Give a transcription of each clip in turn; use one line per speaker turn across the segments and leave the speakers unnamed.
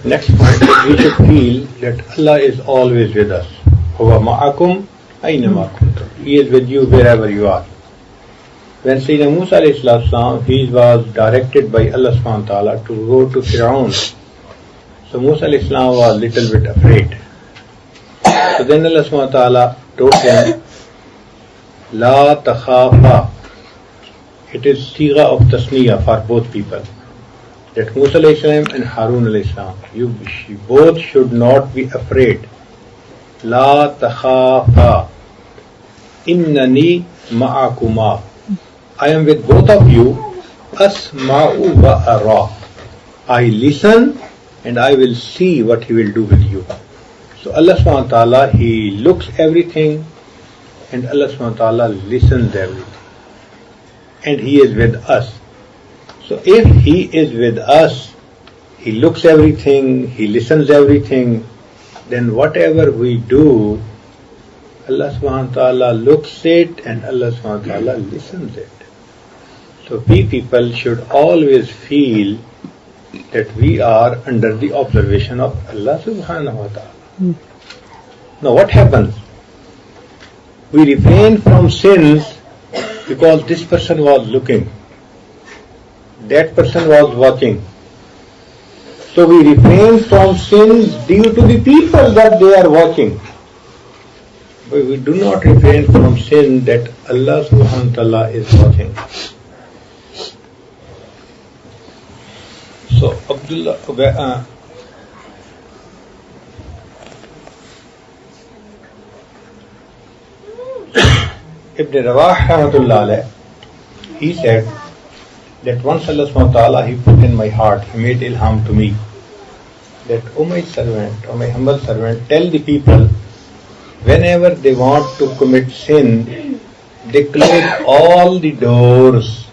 Next point, we should feel that Allah is always with us. Huwa ma'akum aynama kuntum. He is with you wherever you are. When Sayyidina Musa alayhi salam, he was directed by Allah subhanahu wa ta'ala to go to Fir'aun. So Musa alayhi salam was a little bit afraid. So then Allah subhanahu wa ta'ala told him, La takhafa. It is sigha of tasniya for both people. That Musa alayhi salam and Harun alayhi salam, you both should not be afraid. La takhafa. Innani ma'akuma. I am with both of you. Asma'u wa ara. I listen and I will see what He will do with you. So Allah subhanahu wa ta'ala, He looks everything and Allah subhanahu wa ta'ala listens everything. And He is with us. So if He is with us, He looks everything, He listens everything, then whatever we do, Allah subhanahu wa ta'ala looks it and Allah subhanahu wa ta'ala listens it. So we people should always feel that we are under the observation of Allah subhanahu wa ta'ala. Now what happens? We refrain from sins because this person was looking. That person was watching. So we refrain from sins due to the people that they are watching. But we do not refrain from sin that Allah subhanahu wa ta'ala is watching. So Abdullah Ibn Rawah rahmatullah alayh, he said that once Allah subhanahu wa ta'ala, He put in my heart, He made ilham to me that, O my servant, O my humble servant, tell the people whenever they want to commit sin, they close all the doors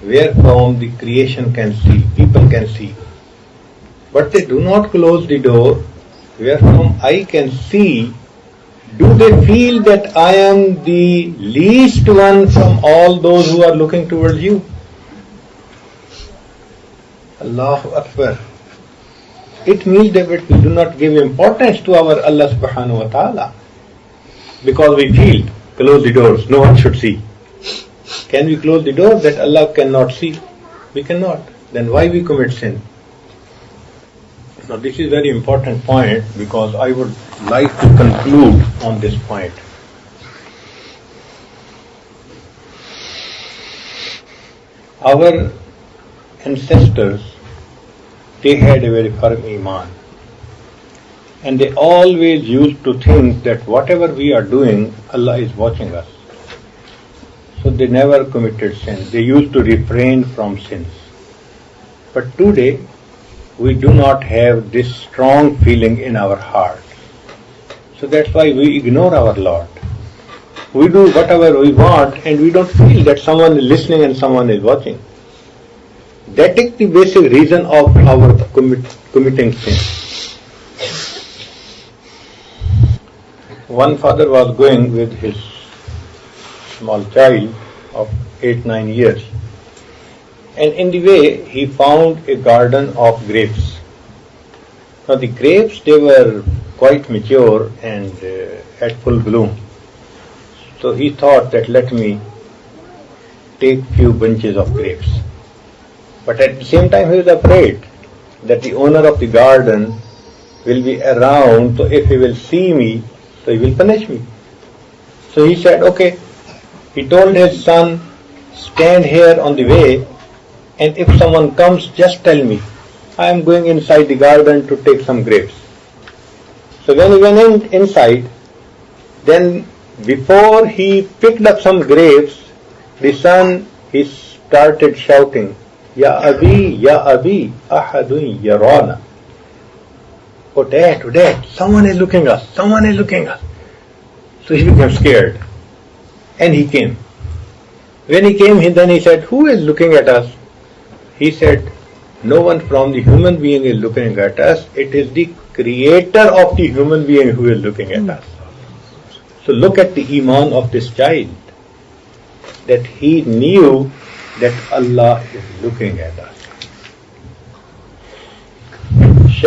wherefrom the creation can see, people can see. But they do not close the door wherefrom I can see. Do they feel that I am the least one from all those who are looking towards you? Allahu Akbar. It means that we do not give importance to our Allah subhanahu wa ta'ala because we feel, close the doors, no one should see. Can we close the door that Allah cannot see? We cannot. Then why we commit sin? Now this is a very important point because I would like to conclude on this point. Our ancestors, they had a very firm iman. And they always used to think that whatever we are doing, Allah is watching us. So they never committed sin. They used to refrain from sins. But today, we do not have this strong feeling in our heart. So that's why we ignore our Lord. We do whatever we want and we don't feel that someone is listening and someone is watching. That is the basic reason of our committing sin. One father was going with his small child of 8-9 years. And in the way, he found a garden of grapes. Now the grapes, they were quite mature and at full bloom. So he thought that let me take few bunches of grapes. But at the same time he was afraid that the owner of the garden will be around, so if he will see me, so he will punish me. So he said, okay. He told his son, stand here on the way, and if someone comes, just tell me. I am going inside the garden to take some grapes. So when he went inside, then before he picked up some grapes, the son, he started shouting, Ya Abi, Ahadun Yarana. Oh dad, someone is looking at us, someone is looking at us. So he became scared. And he came. When he came, then he said, who is looking at us? He said, no one from the human being is looking at us. It is the creator of the human being who is looking at us. So look at the iman of this child. That he knew that Allah is looking at us.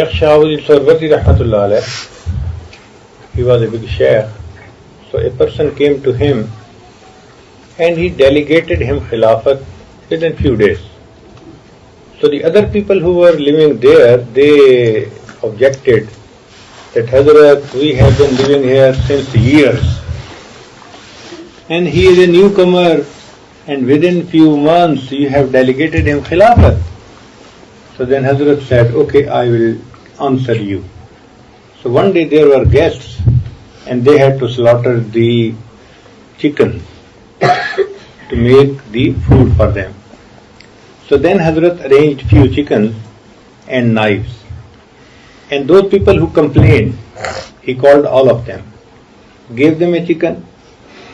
Sheikh Shahabuddin Sarwati Rahmatullah alayh, he was a big sheikh. So a person came to him and he delegated him Khilafat within few days. So the other people who were living there, they objected that Hazrat, we have been living here since years and he is a newcomer and within few months you have delegated him Khilafat. So then Hazrat said, okay, I will answer you. So one day there were guests and they had to slaughter the chicken to make the food for them. So then Hazrat arranged few chickens and knives. And those people who complained, he called all of them, gave them a chicken,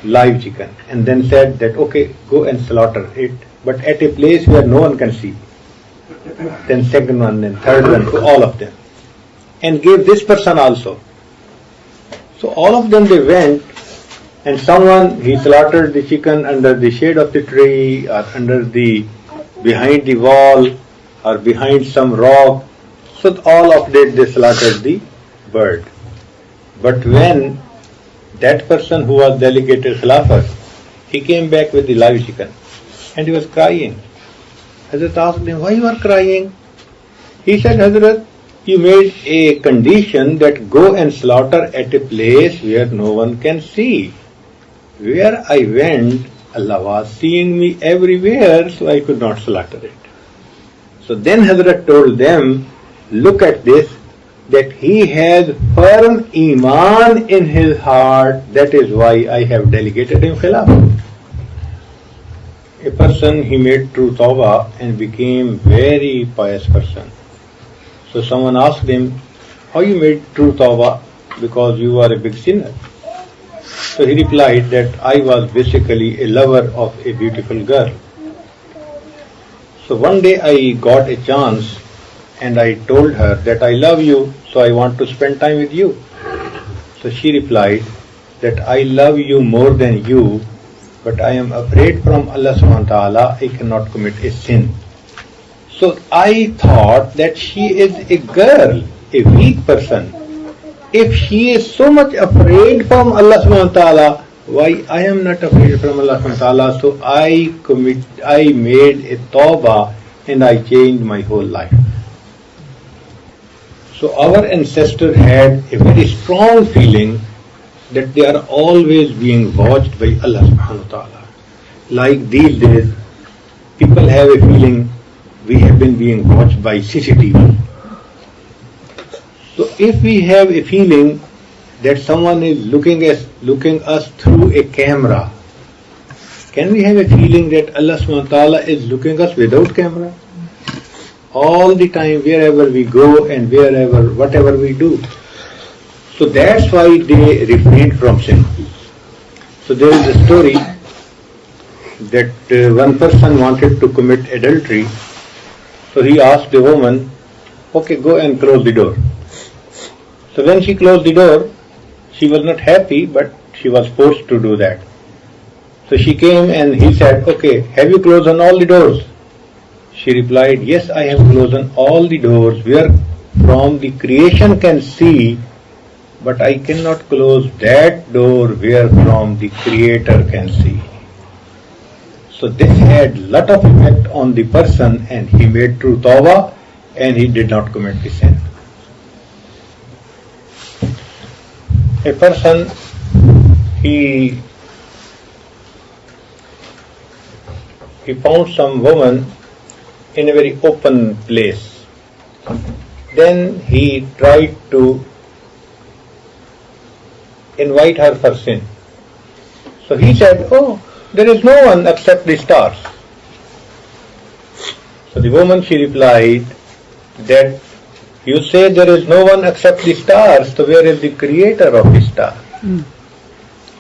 live chicken, and then said that, okay, go and slaughter it, but at a place where no one can see. Then second one, then third one, to all of them. And gave this person also. So all of them, they went, and someone, he slaughtered the chicken under the shade of the tree, or behind the wall, or behind some rock. So all of that, they slaughtered the bird. But when that person who was delegated Khilafat, he came back with the live chicken, and he was crying. Hazrat asked him, why you are crying? He said, Hazrat, you made a condition that go and slaughter at a place where no one can see. Where I went, Allah was seeing me everywhere, so I could not slaughter it. So then Hazrat told them, look at this, that he has firm iman in his heart, that is why I have delegated him Khilafat. A person, he made true tawbah and became very pious person. So someone asked him, how you made true tawbah? Because you are a big sinner. So he replied that I was basically a lover of a beautiful girl. So one day I got a chance and I told her that I love you, so I want to spend time with you. So she replied that I love you more than you, but I am afraid from Allah subhanahu wa ta'ala I cannot commit a sin. So I thought that she is a girl, a weak person. If she is so much afraid from Allah subhanahu wa ta'ala, why I am not afraid from Allah subhanahu wa ta'ala? So I made a tawbah and I changed my whole life. So our ancestors had a very strong feeling that they are always being watched by Allah subhanahu wa ta'ala. Like these days, people have a feeling we have been being watched by CCTV. So if we have a feeling that someone is looking us through a camera, can we have a feeling that Allah subhanahu wa ta'ala is looking us without camera? All the time, wherever we go and whatever we do. So that's why they refrain from sin. So there is a story that one person wanted to commit adultery. So he asked the woman, okay, go and close the door. So when she closed the door, she was not happy, but she was forced to do that. So she came and he said, okay, have you closed on all the doors? She replied, yes, I have closed on all the doors where from the creation can see, but I cannot close that door where from the Creator can see. So this had lot of effect on the person and he made true tawbah and he did not commit the sin. A person, he found some woman in a very open place. Then he tried to invite her for sin. So he said, oh, there is no one except the stars. So the woman, she replied that you say there is no one except the stars, so where is the creator of the star?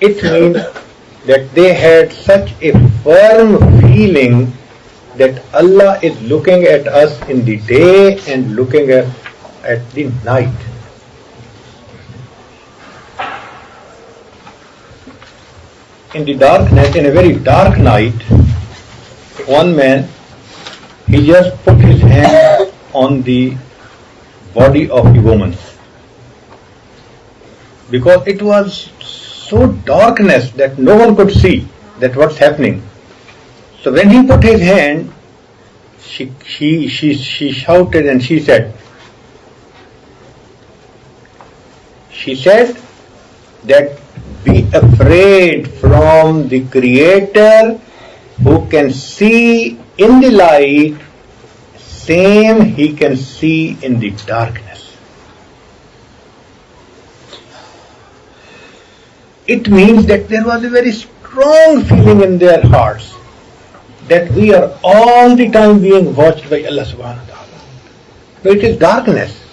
It means that they had such a firm feeling that Allah is looking at us in the day and looking at the night. In the darkness, in a very dark night, one man, he just put his hand on the body of the woman, because it was so darkness that no one could see that what's happening. So when he put his hand, she shouted and she said that be afraid from the Creator who can see in the light, same he can see in the darkness. It means that there was a very strong feeling in their hearts that we are all the time being watched by Allah subhanahu wa ta'ala. But it is darkness.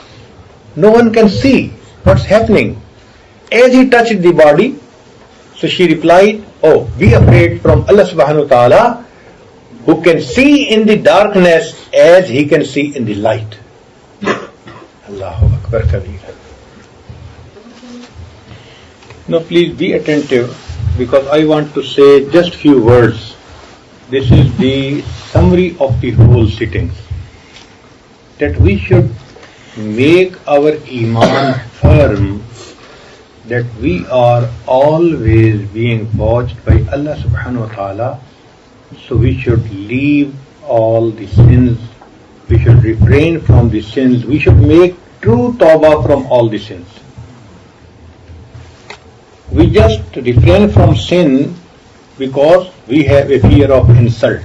No one can see what's happening. As he touched the body, so she replied, oh, be afraid from Allah subhanahu wa ta'ala who can see in the darkness as he can see in the light. Allahu Akbar Kabir. Now please be attentive, because I want to say just few words. This is the summary of the whole sittings. That we should make our Iman firm, that we are always being watched by Allah subhanahu wa ta'ala. So we should leave all the sins. We should refrain from the sins. We should make true tawbah from all the sins. We just refrain from sin because we have a fear of insult.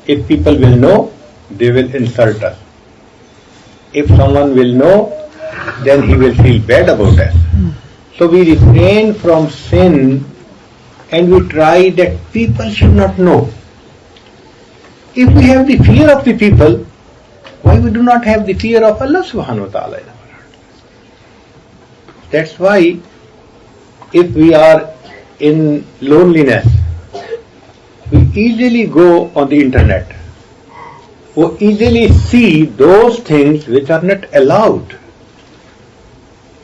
If people will know, they will insult us. If someone will know, then he will feel bad about us. So we refrain from sin and we try that people should not know. If we have the fear of the people, why we do not have the fear of Allah subhanahu wa ta'ala in our heart? That's why if we are in loneliness, we easily go on the internet. We easily see those things which are not allowed.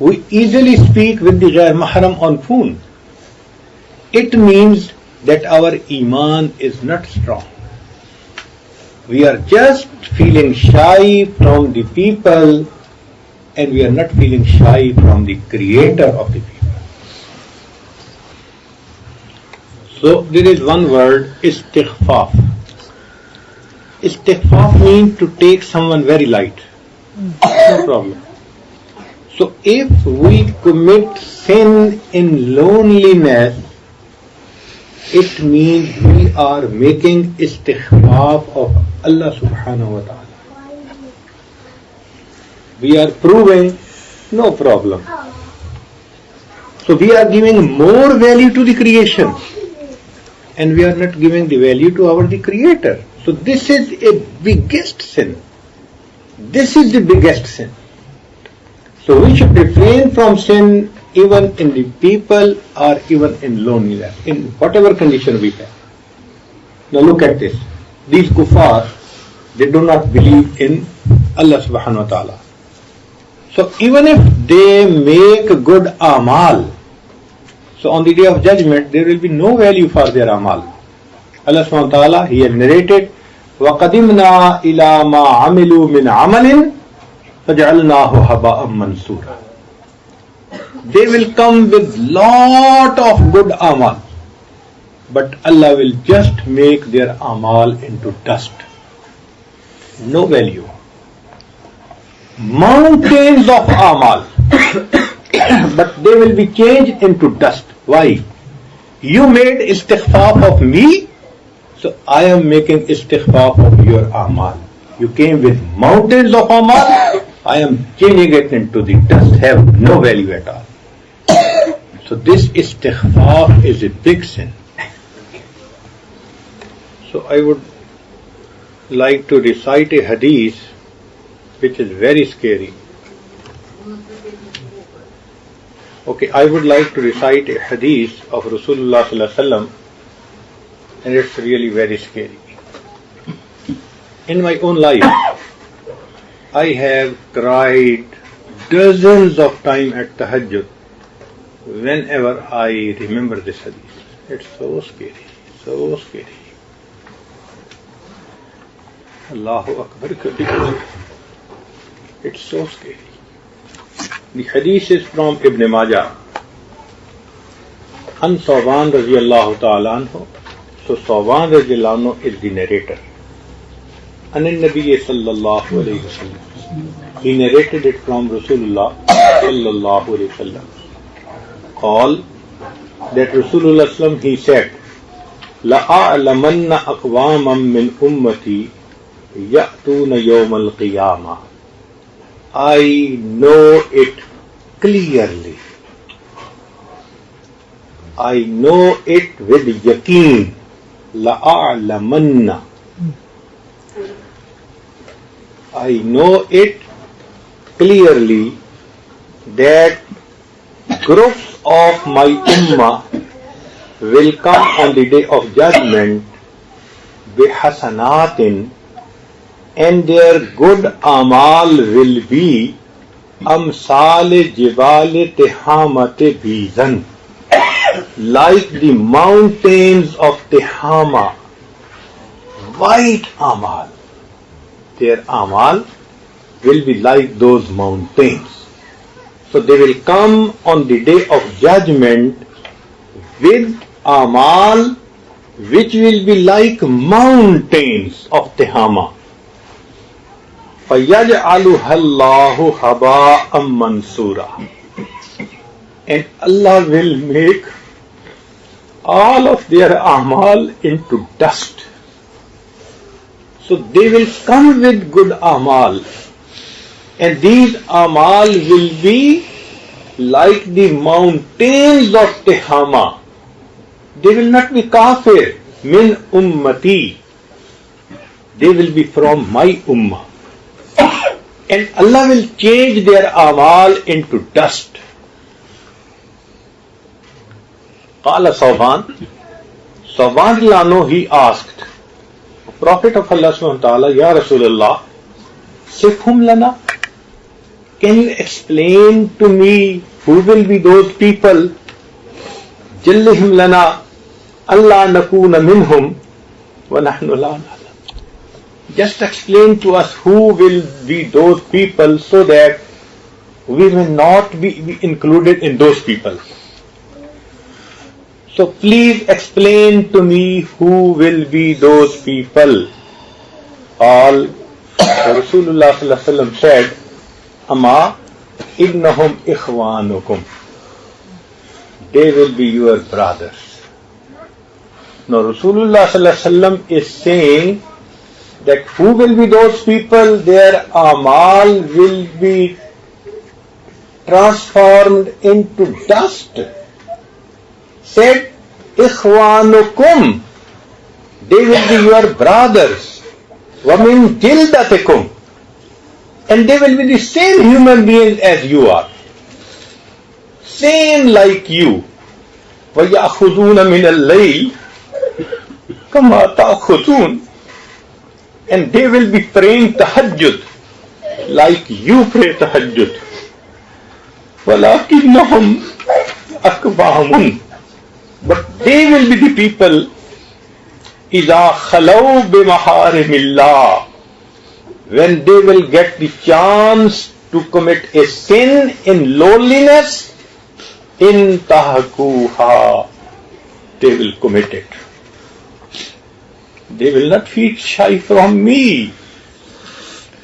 We easily speak with the ghair mahram on phone. It means that our Iman is not strong. We are just feeling shy from the people, and we are not feeling shy from the Creator of the people. So there is one word, istighfaf. Istighfaf means to take someone very light. No problem. So if we commit sin in loneliness, it means we are making istighfaf of Allah subhanahu wa ta'ala. We are proving no problem. So we are giving more value to the creation, and we are not giving the value to the Creator. So this is a biggest sin. This is the biggest sin. So we should refrain from sin even in the people or even in loneliness, in whatever condition we have. Now look at this. These kuffar, they do not believe in Allah subhanahu wa ta'ala. So even if they make good amal, so on the day of judgment, there will be no value for their amal. Allah subhanahu wa ta'ala, He has narrated, وَقَدِمْنَا إِلَى مَا عَمِلُوا مِنْ عَمَلٍ فَجَعَلْنَاهُ هَبَاءً مَنْثُورًا. They will come with lot of good amal, but Allah will just make their amal into dust. No value. Mountains of amal, but they will be changed into dust. Why? You made istighfar of me, so I am making istighfar of your amal. You came with mountains of amal, I am changing it into the dust, have no value at all. So this istighfar is a big sin. So I would like to recite a hadith which is very scary. Okay, I would like to recite a hadith of Rasulullah sallallahu alaihi wasallam, and it's really very scary. In my own life, I have cried dozens of times at tahajjud whenever I remember this hadith. It's so scary, so scary. Allahu Akbar Kabir. It's so scary. The hadith is from Ibn Majah. An Sawban radiyallahu ta'ala anhu. So Sawban radiyallahu anhu is the narrator. An Nabi sallallahu alayhi wa sallam. He narrated it from Rasulullah sallallahu alayhi wa sallam. Qal, that Rasulullah sallam, he said, لَأَعْلَمَنَّ أَقْوَامًا مِّنْ أُمَّتِي يَأْتُونَ يَوْمَ الْقِيَامَةِ. I know it clearly. I know it with yaqeen. لَأَعْلَمَنَّ. I know it clearly that groups of my ummah will come on the day of judgment bihasanatin, and their good amal will be amsal jibal tihamate bizan, like the mountains of Tihama, white amal. Their amal will be like those mountains. So they will come on the day of judgment with amal which will be like mountains of Tihama. فَيَجْعَلُهَا اللَّهُ هَبَاءً مَنْصُورًا. And Allah will make all of their amal into dust. So they will come with good amal, and these amal will be like the mountains of Tihama. They will not be kafir, min ummati. They will be from my ummah. And Allah will change their amal into dust. Qala Sawban. Sawban, he asked, Prophet of Allah subhanahu wa ta'ala, Ya Rasulullah, sifhum lana. Can you explain to me who will be those people? Jallihim lana, Allah nakuna minhum, wa nahnu la na'lam. Just explain to us who will be those people so that we will not be included in those people. So please explain to me who will be those people. All Rasulullah sallallahu alaihi wasallam said, Ama innahum ikhwanukum. They will be your brothers. Now Rasulullah sallallahu alaihi wasallam is saying that who will be those people? Their amal will be transformed into dust. Said, Ikhwanukum, they will be your brothers. Wamin jildatikum, and they will be the same human beings as you are. Same like you. وَيَأْخُذُونَ مِنَ اللَّيْلِ كَمَا تَأْخُذُونَ, and they will be praying tahajjud like you pray tahajjud. وَلَكِنَّهُمْ أَكْبَامٌ, but they will be the people إِذَا خَلَوْا بِمَحَارِمِ اللَّهِ, when they will get the chance to commit a sin in loneliness, in tahakuha, they will commit it. They will not feel shy from me.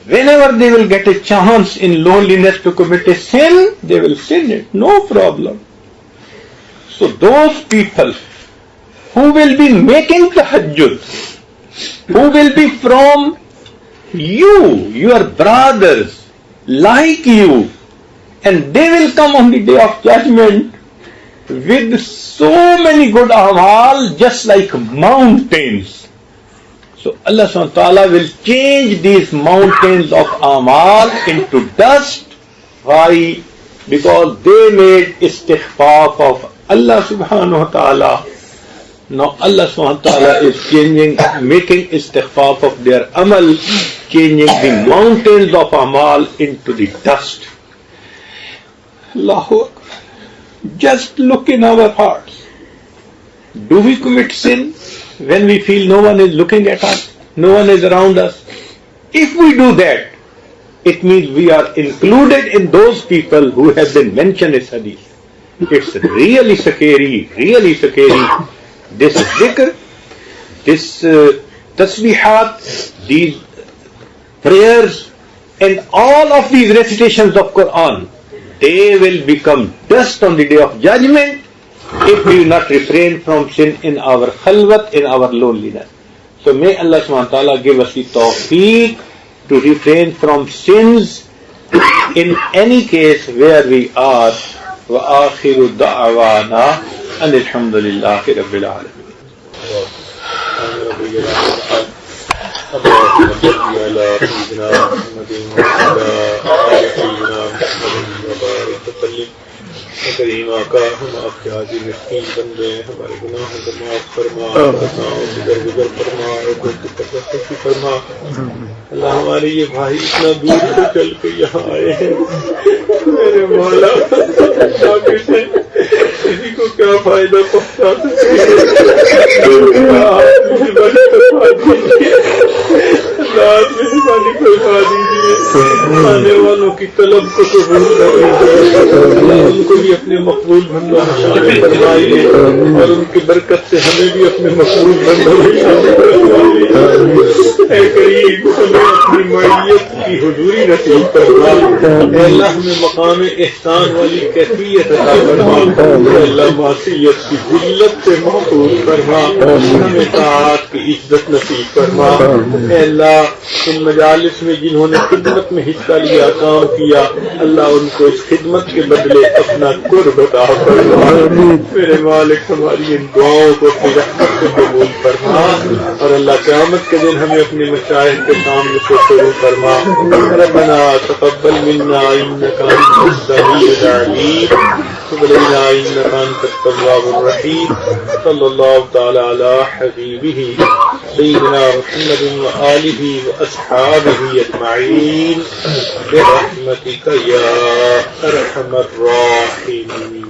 Whenever they will get a chance in loneliness to commit a sin, they will sin it, no problem. So those people who will be making tahajjud, who will be from you, your brothers, like you, and they will come on the day of judgment with so many good amal, just like mountains. So Allah subhanahu wa ta'ala will change these mountains of amal into dust. Why? Because they made istighfar of Allah subhanahu wa ta'ala. Now Allah subhanahu wa ta'ala is making istighfar of their amal, changing the mountains of amal into the dust. Allahu Akbar. Just look in our hearts. Do we commit sin when we feel no one is looking at us, no one is around us? If we do that, it means we are included in those people who have been mentioned in hadith. It's really scary, really scary. This dhikr, this tasbihat, these prayers, and all of these recitations of Quran, they will become dust on the day of judgment if we do not refrain from sin in our khalwat, in our loneliness. So may Allah subhanahu wa ta'ala give us the tawfiq to refrain from sins in any case where we are. Wa akhiru da'wana alhamdulillahi rabbil alamin. اللهم صل على سيدنا محمد وعلى آل سيدنا محمد وبارك وسلم करीमा का हम आपके हाजिर मिस्कीन बंदे हमारे गुनाहों को माफ फरमा, गुजर फरमा, फरमा। अल्लाह हमारे ये भाई इतना दूर से चल के यहाँ आए हैं, मेरे मौला किसी को क्या फायदा पहुँचा सकते मेहरबानी करवा दीजिए, आने वालों की तलब को कबूल करिए, उनको भी अपने मकबूल बंदों में शामिल करवाइए और उनकी बरकत से हमें भी अपने मकबूल बंदों में शामिल करवाइए। ऐ करीम हमें अपनी मईयत की हुजूरी नसीब करवा, अल्लाह हमें मकाम एहसान वाली कैफियत अता फरमा, अल्लाह मासियत की जिल्लत से महफूज फरमा, हमें ताअत की इज्जत नसीब फरमा। अल्लाह इन मजालिस में जिन्होंने खिदमत में हिस्सा लिया, काम किया, अल्लाह उनको इस खिदमत के बदले अपना कुर्ब अता फरमा। मेरे मालिक हमारी इन दुआओं को अपनी रहमत से कबूल फरमा और अल्लाह क़यामत के दिन हमें अपने मशाइख के सामने से शुरू फरमा। रब्बना तक़ब्बल मिन्ना इन्नका अंतस समीउल अलीम वतुब अलैना इन्नका अंतत तव्वाबुर रहीम। सल्लल्लाहु तआला अला हबीबिही सय्यिदिना मुहम्मद व आलिहि व अस्हाबिहि अजमईन बिरहमतिका या अरहमर राहिमीन।